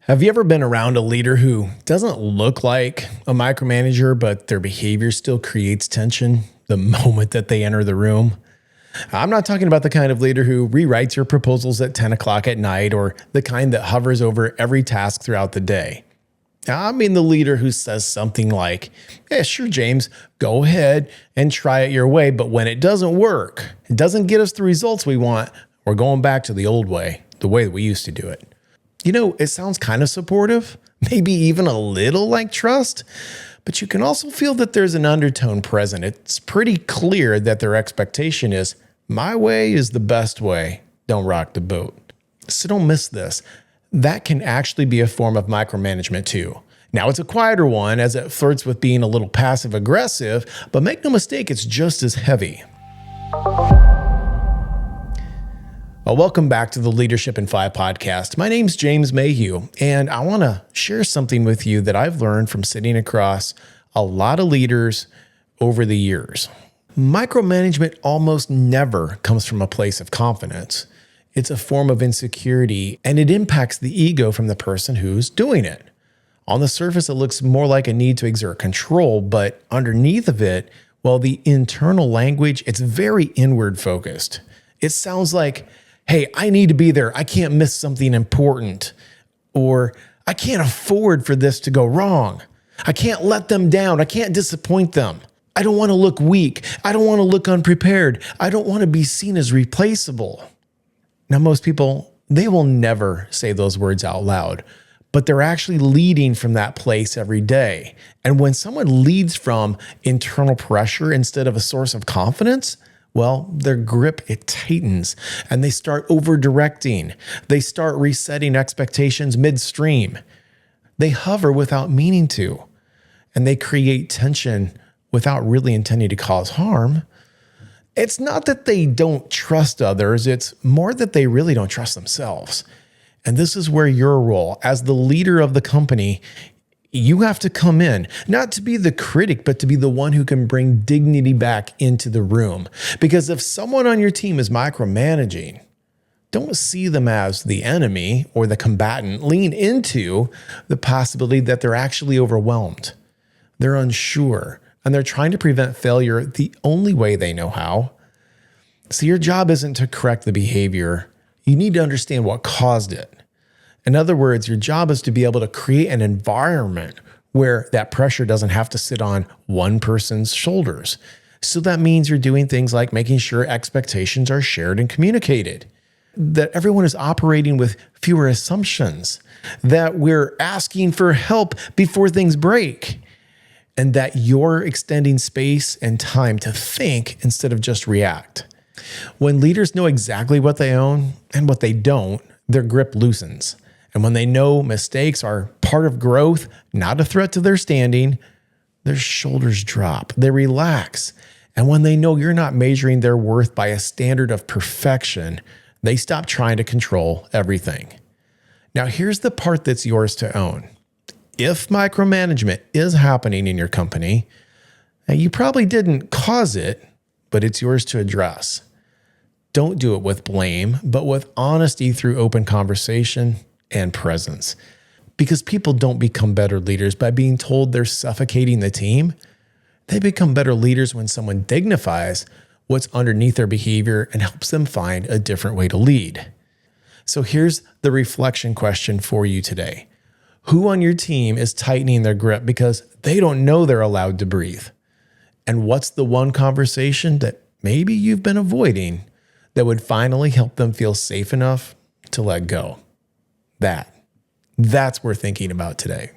Have you ever been around a leader who doesn't look like a micromanager, but their behavior still creates tension the moment that they enter the room? I'm not talking about the kind of leader who rewrites your proposals at 10 o'clock at night or the kind that hovers over every task throughout the day. I mean the leader who says something like, "Yeah, sure, James, go ahead and try it your way, but when it doesn't work, it doesn't get us the results we want, we're going back to the old way, the way that we used to do it." You know, it sounds kind of supportive, maybe even a little like trust, but you can also feel that there's an undertone present. It's pretty clear that their expectation is, my way is the best way, don't rock the boat. So don't miss this. That can actually be a form of micromanagement too. Now, it's a quieter one as it flirts with being a little passive aggressive, but make no mistake, it's just as heavy. Well, welcome back to the Leadership in 5 podcast. My name's James Mayhew, and I want to share something with you that I've learned from sitting across a lot of leaders over the years. Micromanagement almost never comes from a place of confidence. It's a form of insecurity, and it impacts the ego from the person who's doing it. On the surface, it looks more like a need to exert control, but underneath of it, well, the internal language, it's very inward focused. It sounds like, hey, I need to be there. I can't miss something important. Or I can't afford for this to go wrong. I can't let them down. I can't disappoint them. I don't want to look weak. I don't want to look unprepared. I don't want to be seen as replaceable. Now, most people, they will never say those words out loud, but they're actually leading from that place every day. And when someone leads from internal pressure instead of a source of confidence, well, their grip, it tightens and they start over-directing. They start resetting expectations midstream. They hover without meaning to, and they create tension without really intending to cause harm. It's not that they don't trust others, it's more that they really don't trust themselves. And this is where your role as the leader of the company, you have to come in, not to be the critic, but to be the one who can bring dignity back into the room. Because if someone on your team is micromanaging, don't see them as the enemy or the combatant. Lean into the possibility that they're actually overwhelmed. They're unsure, and they're trying to prevent failure the only way they know how. So your job isn't to correct the behavior. You need to understand what caused it. In other words, your job is to be able to create an environment where that pressure doesn't have to sit on one person's shoulders. So that means you're doing things like making sure expectations are shared and communicated, that everyone is operating with fewer assumptions, that we're asking for help before things break, and that you're extending space and time to think instead of just react. When leaders know exactly what they own and what they don't, their grip loosens. And when they know mistakes are part of growth, not a threat to their standing, their shoulders drop, they relax. And when they know you're not measuring their worth by a standard of perfection, they stop trying to control everything. Now, here's the part that's yours to own. If micromanagement is happening in your company, you probably didn't cause it, but it's yours to address. Don't do it with blame, but with honesty through open conversation and presence. Because people don't become better leaders by being told they're suffocating the team. They become better leaders when someone dignifies what's underneath their behavior and helps them find a different way to lead. So here's the reflection question for you today. Who on your team is tightening their grip because they don't know they're allowed to breathe? And what's the one conversation that maybe you've been avoiding that would finally help them feel safe enough to let go? That's worth thinking about today.